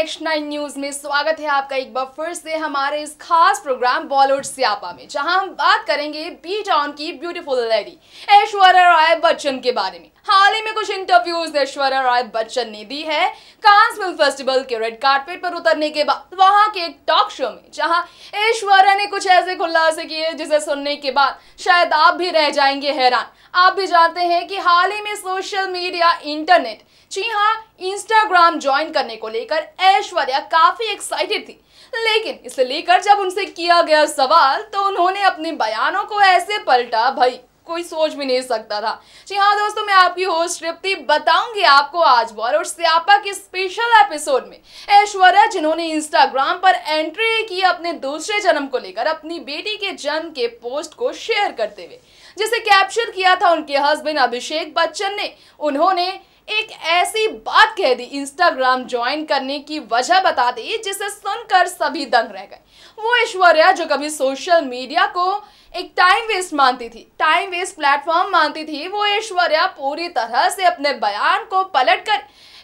Next 9 news में स्वागत है आपका एक बार फिर से हमारे इस खास प्रोग्राम बॉलीवुड स्यापा में, जहां हम बात करेंगे बी टाउन की ब्यूटीफुल लेडी ऐश्वर्या राय बच्चन के बारे में। हाल ही में कुछ इंटरव्यूज ऐश्वर्या राय बच्चन ने दी है कांस फिल्म फेस्टिवल के रेड कार्पेट पर उतरने के बाद वहां के एक टॉक शो में, जहां ऐश्वर्या ने कुछ ऐसे खुलासे किए जिसे सुनने के बाद शायद आप भी रह जाएंगे हैरान। आप भी जानते हैं कि हाल ही में सोशल मीडिया, इंटरनेट, जी हाँ इंस्टाग्राम ज्वाइन करने को लेकर ऐश्वर्या काफी एक्साइटेड थी, लेकिन इसे लेकर जब उनसे किया गया सवाल तो उन्होंने अपने बयानों को ऐसे पलटा, भाई कोई सोच भी नहीं सकता था। जी हाँ दोस्तों, मैं आपकी होस्ट तृप्ति बताऊंगी आपको आज बॉलीवुड स्यापा के स्पेशल एपिसोड में ऐश्वर्या, जिन्होंने इंस्टाग्राम पर एंट्री की अपने दूसरे जन्म को लेकर अपनी बेटी के जन्म के पोस्ट को शेयर करते हुए, जिसे कैप्चर किया था उनके हस्बैंड अभिषेक बच्चन ने। उन्होंने एक ऐसी बात कह दी, इंस्टाग्राम ज्वाइन करने की वजह बता दी, जिसे सुनकर सभी दंग रह गए। वो ऐश्वर्या जो कभी सोशल मीडिया को एक टाइम वेस्ट मानती थी, टाइम वेस्ट प्लेटफॉर्म मानती थी, वो ऐश्वर्या पूरी तरह से अपने बयान को पलटकर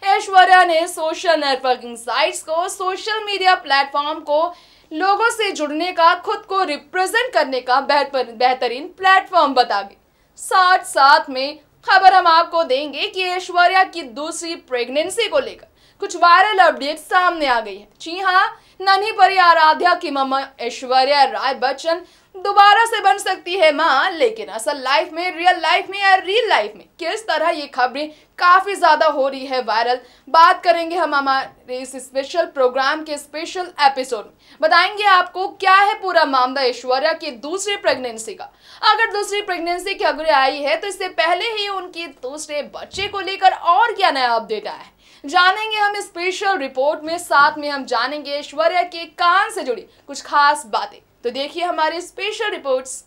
ऐश्वर्या ने सोशल नेटवर्किंग साइट्स को, सोशल मीडिया प्लेटफॉर्म को लोगों से जुड़ने का, खुद को रिप्रेजेंट करने का बेहतरीन प्लेटफॉर्म बता गई। साथ साथ में खबर हम आपको देंगे कि ऐश्वर्या की दूसरी प्रेगनेंसी को लेकर कुछ वायरल अपडेट सामने आ गई है। जी हाँ, नन्ही परी आराध्या की मम्मा ऐश्वर्या राय बच्चन दोबारा से बन सकती है मां, लेकिन असल लाइफ में, रियल लाइफ में या रियल लाइफ में किस तरह ये खबरें काफी ज्यादा हो रही है वायरल, बात करेंगे हम हमारे इस स्पेशल प्रोग्राम के स्पेशल एपिसोड में। बताएंगे आपको क्या है पूरा मामला ऐश्वर्या की दूसरी प्रेगनेंसी का। अगर दूसरी प्रेगनेंसी की खबरें आई है तो इससे पहले ही उनकी दूसरे बच्चे को लेकर और क्या नया अपडेट आया है, जानेंगे हम स्पेशल रिपोर्ट में। साथ में हम जानेंगे ऐश्वर्या के कान से जुड़ी कुछ खास बातें। तो देखिए हमारी स्पेशल रिपोर्ट्स।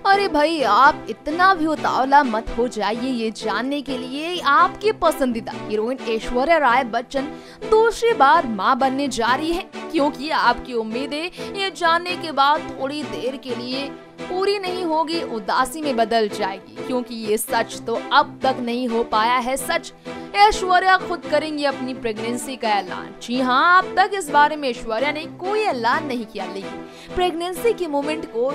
अरे भाई, आप इतना भी उतावला मत हो जाइए ये जानने के लिए आपकी पसंदीदा हीरोइन ऐश्वर्या राय बच्चन दूसरी बार मां बनने जा रही है, क्योंकि आपकी उम्मीदें ये जानने के बाद थोड़ी देर के लिए पूरी नहीं होगी, उदासी में बदल जाएगी, क्योंकि ये सच तो अब तक नहीं हो पाया है सच। ऐश्वर्या खुद करेंगी अपनी प्रेगनेंसी का ऐलान। जी हाँ, अब तक इस बारे में ऐश्वर्या ने कोई ऐलान नहीं किया, लेकिन प्रेगनेंसी के मोमेंट को,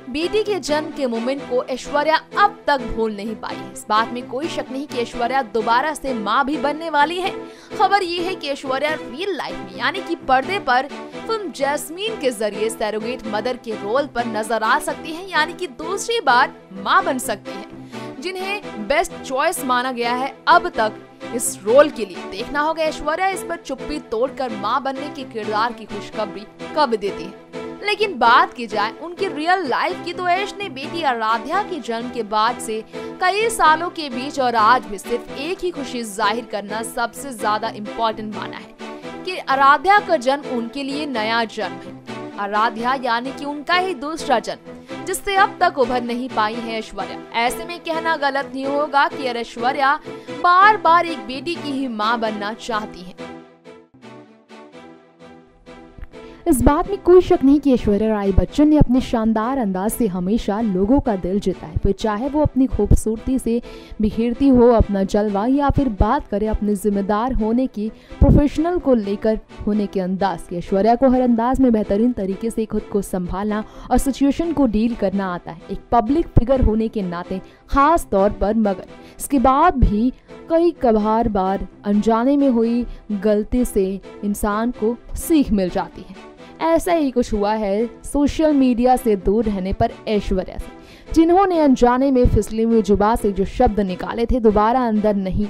बेटी के जन्म के मोमेंट को ऐश्वर्या अब तक भूल नहीं पाई है। इस बात में कोई शक नहीं कि ऐश्वर्या दोबारा से मां भी बनने वाली है। खबर ये है कि ऐश्वर्या रियल लाइफ में यानी कि पर्दे पर फिल्म जैस्मीन के जरिए सरोगेट मदर के रोल पर नजर आ सकती है, यानी कि दूसरी बार मां बन सकती है, जिन्हें बेस्ट चॉइस माना गया है अब तक इस रोल के लिए। देखना होगा ऐश्वर्या इस पर चुप्पी तोड़कर मां बनने के किरदार की खुशखबरी कब देती है। लेकिन बात की जाए उनकी रियल लाइफ की, तो ऐश ने बेटी आराध्या के जन्म के बाद से कई सालों के बीच और आज भी सिर्फ एक ही खुशी जाहिर करना सबसे ज्यादा इम्पोर्टेंट माना है कि आराध्या का जन्म उनके लिए नया जन्म है। आराध्या यानी कि उनका ही दूसरा जन्म, जिससे अब तक उभर नहीं पाई है ऐश्वर्या। ऐसे में कहना गलत नहीं होगा कि ऐश्वर्या बार बार एक बेटी की ही मां बनना चाहती है। इस बात में कोई शक नहीं कि ऐश्वर्या राय बच्चन ने अपने शानदार अंदाज से हमेशा लोगों का दिल जीता है, फिर चाहे वो अपनी खूबसूरती से बिखेरती हो अपना जलवा, या फिर बात करें अपने जिम्मेदार होने की, प्रोफेशनल को लेकर होने के अंदाज की। ऐश्वर्या को हर अंदाज में बेहतरीन तरीके से खुद को संभालना और सिचुएशन को डील करना आता है, एक पब्लिक फिगर होने के नाते खास तौर पर। मगर इसके बाद भी कई बार अनजाने में हुई गलती से इंसान को सीख मिल जाती है। ऐसा ही कुछ हुआ है सोशल मीडिया से दूर रहने पर ऐश्वर्या से, जिन्होंने अनजाने में फिसली हुई जुबान से जो शब्द निकाले थे, दोबारा अंदर नहीं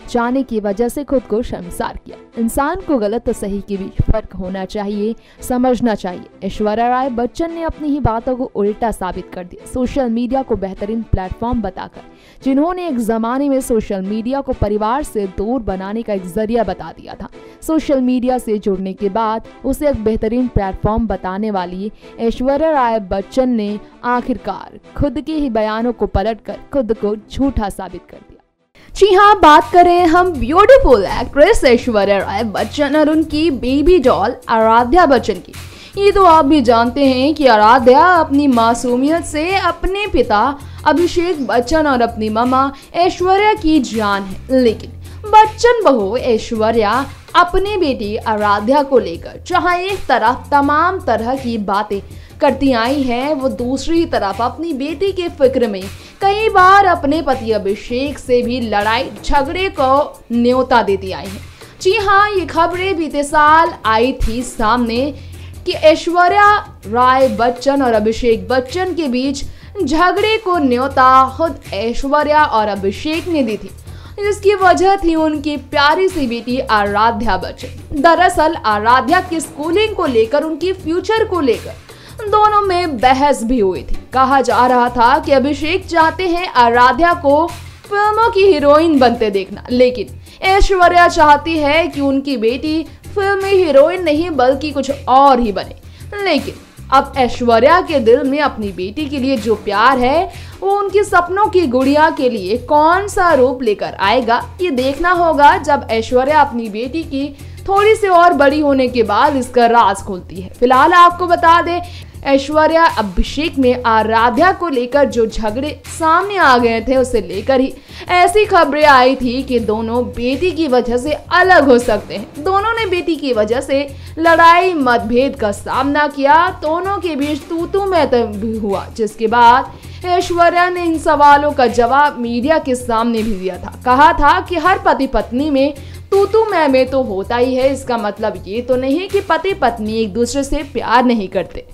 जाने की वजह से खुद को शर्मसार किया। इंसान को गलत और सही के बीच फर्क होना चाहिए, समझना चाहिए। ऐश्वर्या राय बच्चन ने अपनी ही बातों को उल्टा साबित कर दिया सोशल मीडिया को बेहतरीन प्लेटफॉर्म बताकर, जिन्होंने एक जमाने में सोशल मीडिया को परिवार से दूर बनाने का एक जरिया बता दिया था। सोशल मीडिया से जुड़ने के बाद उसे एक बेहतरीन प्लेटफॉर्म बताने वाली ऐश्वर्या राय बच्चन ने आखिरकार खुद के ही बयानों को पलटकर खुद को झूठा साबित कर दिया। जी हाँ, बात करें हम ब्यूटीफुल एक्ट्रेस ऐश्वर्या राय बच्चन और उनकी बेबी डॉल आराध्या बच्चन की। ये तो आप भी जानते हैं कि आराध्या अपनी मासूमियत से अपने पिता अभिषेक बच्चन और अपनी मामा ऐश्वर्या की जान है, लेकिन बच्चन बहू ऐश्वर्या अपनी बेटी आराध्या को लेकर जहां एक तरफ तमाम तरह की बातें करती आई है, वो दूसरी तरफ अपनी बेटी के फिक्र में कई बार अपने पति अभिषेक से भी लड़ाई झगड़े को न्योता देती आई है। जी हाँ, ये खबरें बीते साल आई थी सामने कि ऐश्वर्या राय बच्चन और अभिषेक बच्चन के बीच झगड़े को न्योता खुद ऐश्वर्या और अभिषेक ने दी थी। इसकी वजह थी उनकी प्यारी सी बेटी आराध्या बच्चन। दरअसल आराध्या की स्कूलिंग को लेकर, उनकी फ्यूचर को लेकर दोनों में बहस भी हुई थी। कहा जा रहा था कि अभिषेक चाहते हैं आराध्या को फिल्मों की हीरोइन बनते देखना, लेकिन ऐश्वर्या चाहती है कि उनकी बेटी फिल्मी हीरोइन नहीं बल्कि कुछ और ही बने। लेकिन अब ऐश्वर्या के दिल में अपनी बेटी के लिए जो प्यार है, वो उनके सपनों की गुड़िया के लिए कौन सा रूप लेकर आएगा, ये देखना होगा जब ऐश्वर्या अपनी बेटी की थोड़ी सी और बड़ी होने के बाद इसका राज खोलती है। फिलहाल आपको बता दें, ऐश्वर्या अभिषेक में आराध्या को लेकर जो झगड़े सामने आ गए थे, उसे लेकर ही ऐसी खबरें आई थी कि दोनों बेटी की वजह से अलग हो सकते हैं। दोनों ने बेटी की वजह से लड़ाई मतभेद का सामना किया, दोनों के बीच तू मैं भी हुआ, जिसके बाद ऐश्वर्या ने इन सवालों का जवाब मीडिया के सामने भी दिया था। कहा था कि हर पति पत्नी में तू मैं तो होता ही है, इसका मतलब ये तो नहीं कि पति पत्नी एक दूसरे से प्यार नहीं करते।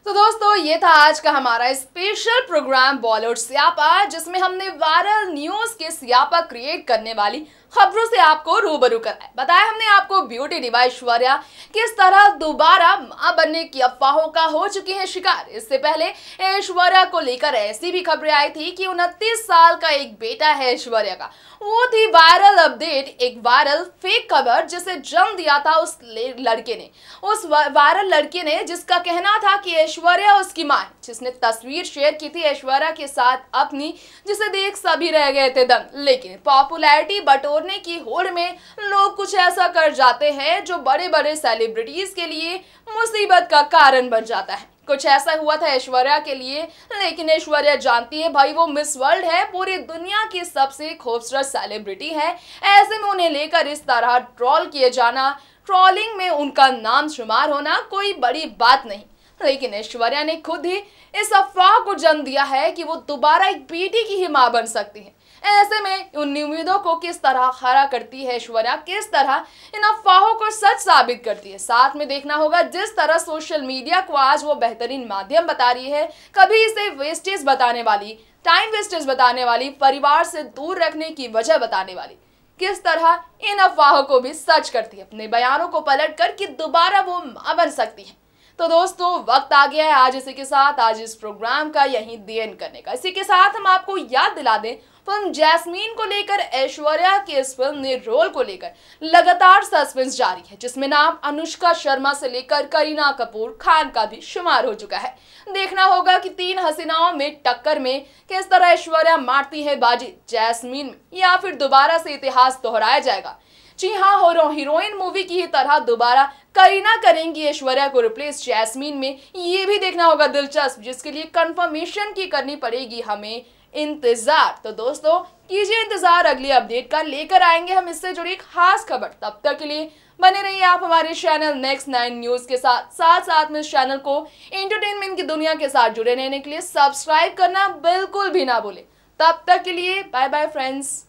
तो दोस्तों, ये था आज का हमारा स्पेशल प्रोग्राम बॉलीवुड स्यापा, जिसमें हमने वायरल न्यूज के स्यापा क्रिएट करने वाली खबरों से आपको रूबरू कराया। बताया हमने आपको ब्यूटी डिवा ऐश्वर्या किस तरह दोबारा मां बनने की अफवाहों का हो चुकी है शिकार। इससे पहले ऐश्वर्या को लेकर ऐसी भी खबरें आई थी कि 29 साल का एक बेटा है ऐश्वर्या का। वो थी वायरल अपडेट, एक वायरल फेक खबर जिसे जन्म दिया था उस लड़के ने, उस वायरल लड़के ने, जिसका कहना था कि ऐश्वर्या उसकी मां, जिसने तस्वीर शेयर की थी ऐश्वर्या के साथ अपनी, जिसे देख सभी रह गए थे दंग। लेकिन पॉपुलैरिटी बटोरने की होड़ में लोग कुछ ऐसा कर जाते हैं जो बड़े बड़े सेलिब्रिटीज के लिए मुसीबत का कारण बन जाता है। कुछ ऐसा हुआ था ऐश्वर्या के लिए, लेकिन ऐश्वर्या जानती है भाई वो मिस वर्ल्ड है, पूरी दुनिया की सबसे खूबसूरत सेलिब्रिटी है। ऐसे में उन्हें लेकर इस तरह ट्रोल किए जाना, ट्रोलिंग में उनका नाम शुमार होना कोई बड़ी बात नहीं। लेकिन ऐश्वर्या ने खुद ही इस अफवाह को जन्म दिया है कि वो दोबारा एक बेटी की ही मां बन सकती है। ऐसे में उन उम्मीदों को किस तरह खरा करती है ऐश्वर्या, किस तरह इन अफवाहों को सच साबित करती है। साथ में देखना होगा जिस तरह सोशल मीडिया को आज वो बेहतरीन माध्यम बता रही है, कभी इसे वेस्टेज बताने वाली, टाइम वेस्टेज बताने वाली, परिवार से दूर रखने की वजह बताने वाली, किस तरह इन अफवाहों को भी सच करती है अपने बयानों को पलट कर कि दोबारा वो मां बन सकती है। तो दोस्तों, वक्त आ गया है आज इसी के साथ आज इस प्रोग्राम का यहीं दी एंड करने का। इसी के साथ हम आपको याद दिला दें, फिल्म जैस्मीन को लेकर ऐश्वर्या के इस फिल्म ने रोल को लेकर लगातार सस्पेंस जारी है, जिसमें नाम अनुष्का शर्मा से लेकर करीना कपूर खान का भी शुमार हो चुका है। देखना होगा कि तीन हसीनाओं में टक्कर में किस तरह ऐश्वर्या मारती है बाजी जैस्मीन में, या फिर दोबारा से इतिहास दोहराया जाएगा। जी हाँ, हीरोइन मूवी की ही तरह दोबारा करीना करेंगी ऐश्वर्या को रिप्लेस जैस्मीन में, ये भी देखना होगा दिलचस्प, जिसके लिए कंफर्मेशन की करनी पड़ेगी हमें इंतजार। तो दोस्तों, कीजिए इंतजार, अगली अपडेट का लेकर आएंगे हम इससे जुड़ी खास खबर। तब तक के लिए बने रहिए आप हमारे चैनल नेक्स्ट 9 न्यूज के साथ। साथ में इस चैनल को एंटरटेनमेंट की दुनिया के साथ जुड़े रहने के लिए सब्सक्राइब करना बिल्कुल भी ना भूलें। तब तक के लिए bye bye friends.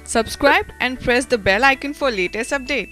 Subscribe and press the bell icon for latest update.